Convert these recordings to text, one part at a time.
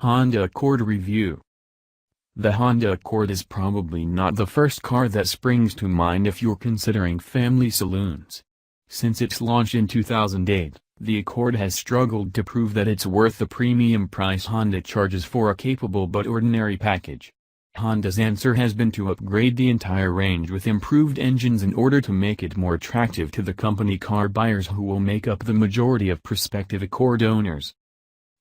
Honda Accord Review. The Honda Accord is probably not the first car that springs to mind if you're considering family saloons. Since its launch in 2008, the Accord has struggled to prove that it's worth the premium price Honda charges for a capable but ordinary package. Honda's answer has been to upgrade the entire range with improved engines in order to make it more attractive to the company car buyers who will make up the majority of prospective Accord owners.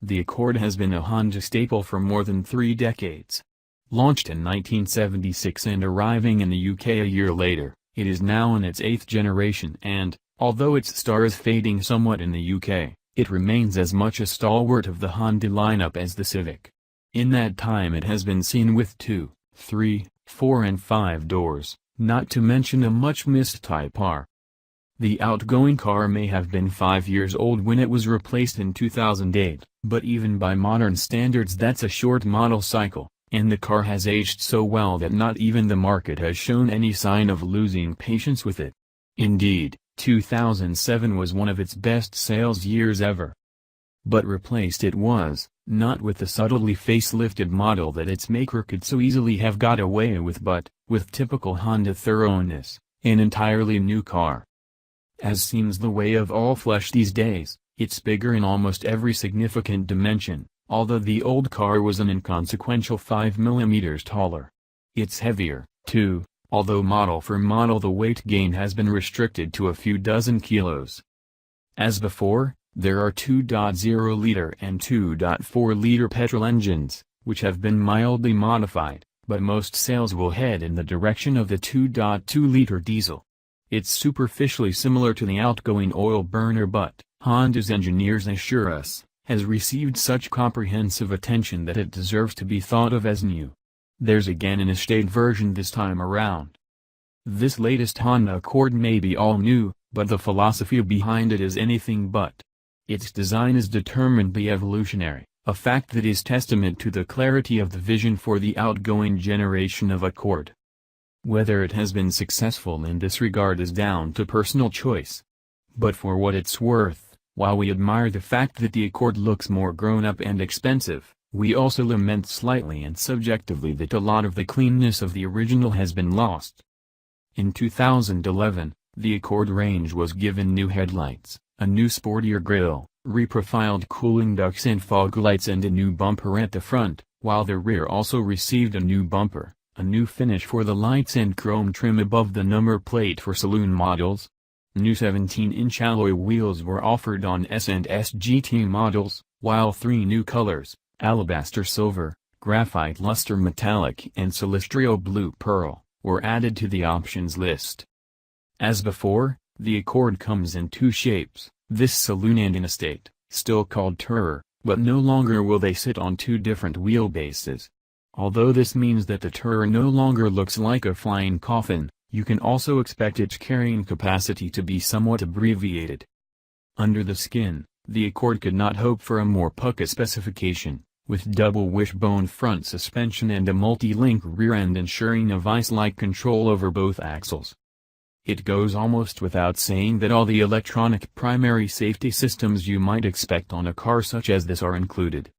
The Accord has been a Honda staple for more than 3 decades. Launched in 1976 and arriving in the UK a year later, it is now in its 8th generation and, although its star is fading somewhat in the UK, it remains as much a stalwart of the Honda lineup as the Civic. In that time it has been seen with 2, 3, 4 and 5 doors, not to mention a much-missed Type R. The outgoing car may have been 5 years old when it was replaced in 2008, but even by modern standards that's a short model cycle, and the car has aged so well that not even the market has shown any sign of losing patience with it. Indeed, 2007 was one of its best sales years ever. But replaced it was, not with the subtly facelifted model that its maker could so easily have got away with but, with typical Honda thoroughness, an entirely new car. As seems the way of all flesh these days, it's bigger in almost every significant dimension, although the old car was an inconsequential 5 mm taller. It's heavier, too, although model for model the weight gain has been restricted to a few dozen kilos. As before, there are 2.0-liter and 2.4-liter petrol engines, which have been mildly modified, but most sales will head in the direction of the 2.2-liter diesel. It's superficially similar to the outgoing oil burner but, Honda's engineers assure us, has received such comprehensive attention that it deserves to be thought of as new. There's again an estate version this time around. This latest Honda Accord may be all new, but the philosophy behind it is anything but. Its design is determinedly evolutionary, a fact that is testament to the clarity of the vision for the outgoing generation of Accord. Whether it has been successful in this regard is down to personal choice. But for what it's worth, while we admire the fact that the Accord looks more grown-up and expensive, we also lament slightly and subjectively that a lot of the cleanness of the original has been lost. In 2011, the Accord range was given new headlights, a new sportier grille, reprofiled cooling ducts and fog lights and a new bumper at the front, while the rear also received a new bumper, a new finish for the lights and chrome trim above the number plate for saloon models. New 17-inch alloy wheels were offered on S and S GT models, while 3 new colors, alabaster silver, graphite luster metallic and Celestrio blue pearl, were added to the options list. As before, the Accord comes in 2 shapes, this saloon and an estate, still called Tourer, but no longer will they sit on 2 different wheelbases. Although this means that the Tourer no longer looks like a flying coffin, you can also expect its carrying capacity to be somewhat abbreviated. Under the skin, the Accord could not hope for a more pucka specification, with double wishbone front suspension and a multi-link rear end ensuring a vice-like control over both axles. It goes almost without saying that all the electronic primary safety systems you might expect on a car such as this are included.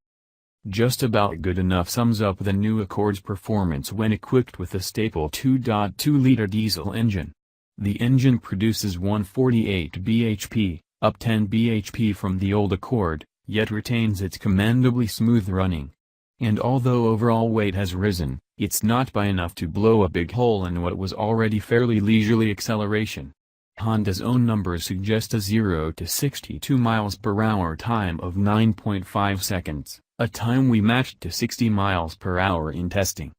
Just about good enough sums up the new Accord's performance when equipped with a staple 2.2-liter diesel engine. The engine produces 148 bhp, up 10 bhp from the old Accord, yet retains its commendably smooth running. And although overall weight has risen, it's not by enough to blow a big hole in what was already fairly leisurely acceleration. Honda's own numbers suggest a 0 to 62 miles per hour time of 9.5 seconds, a time we matched to 60 miles per hour in testing.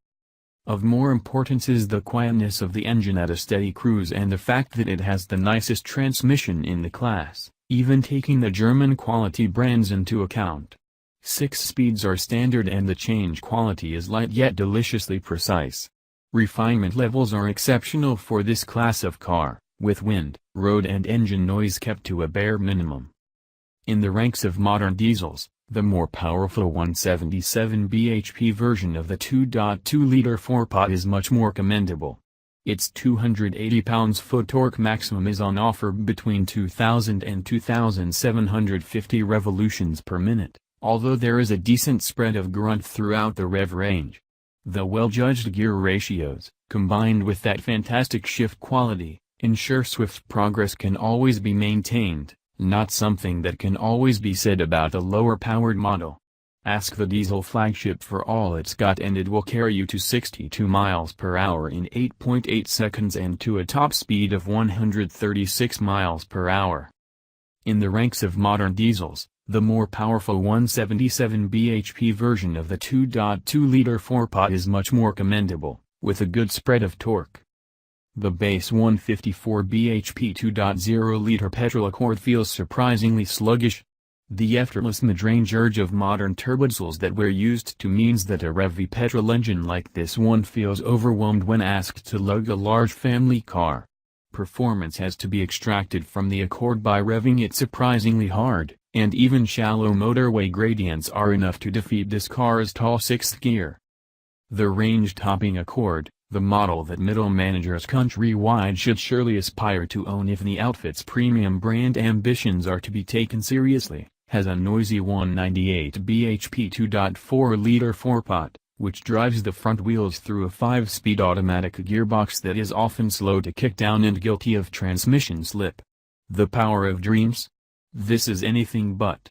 Of more importance is the quietness of the engine at a steady cruise and the fact that it has the nicest transmission in the class, even taking the German quality brands into account. 6 speeds are standard and the change quality is light yet deliciously precise. Refinement levels are exceptional for this class of car, with wind, road and engine noise kept to a bare minimum. In the ranks of modern diesels, the more powerful 177 bhp version of the 2.2-liter 4-pot is much more commendable. Its 280 pounds-foot torque maximum is on offer between 2,000 and 2,750 revolutions per minute, although there is a decent spread of grunt throughout the rev range. The well-judged gear ratios, combined with that fantastic shift quality, ensure swift progress can always be maintained, not something that can always be said about a lower-powered model. Ask the diesel flagship for all it's got and it will carry you to 62 miles per hour in 8.8 seconds and to a top speed of 136 miles per hour. In the ranks of modern diesels, the more powerful 177 bhp version of the 2.2-liter 4-pot is much more commendable, with a good spread of torque. The base 154 bhp 2.0-liter petrol Accord feels surprisingly sluggish. The effortless mid-range urge of modern turbodiesels that we're used to means that a revvy petrol engine like this one feels overwhelmed when asked to lug a large family car. Performance has to be extracted from the Accord by revving it surprisingly hard, and even shallow motorway gradients are enough to defeat this car's tall sixth gear. The range-topping Accord, the model that middle managers countrywide should surely aspire to own if the outfit's premium brand ambitions are to be taken seriously, has a noisy 198 bhp 2.4-liter 4-pot, which drives the front wheels through a 5-speed automatic gearbox that is often slow to kick down and guilty of transmission slip. The power of dreams? This is anything but.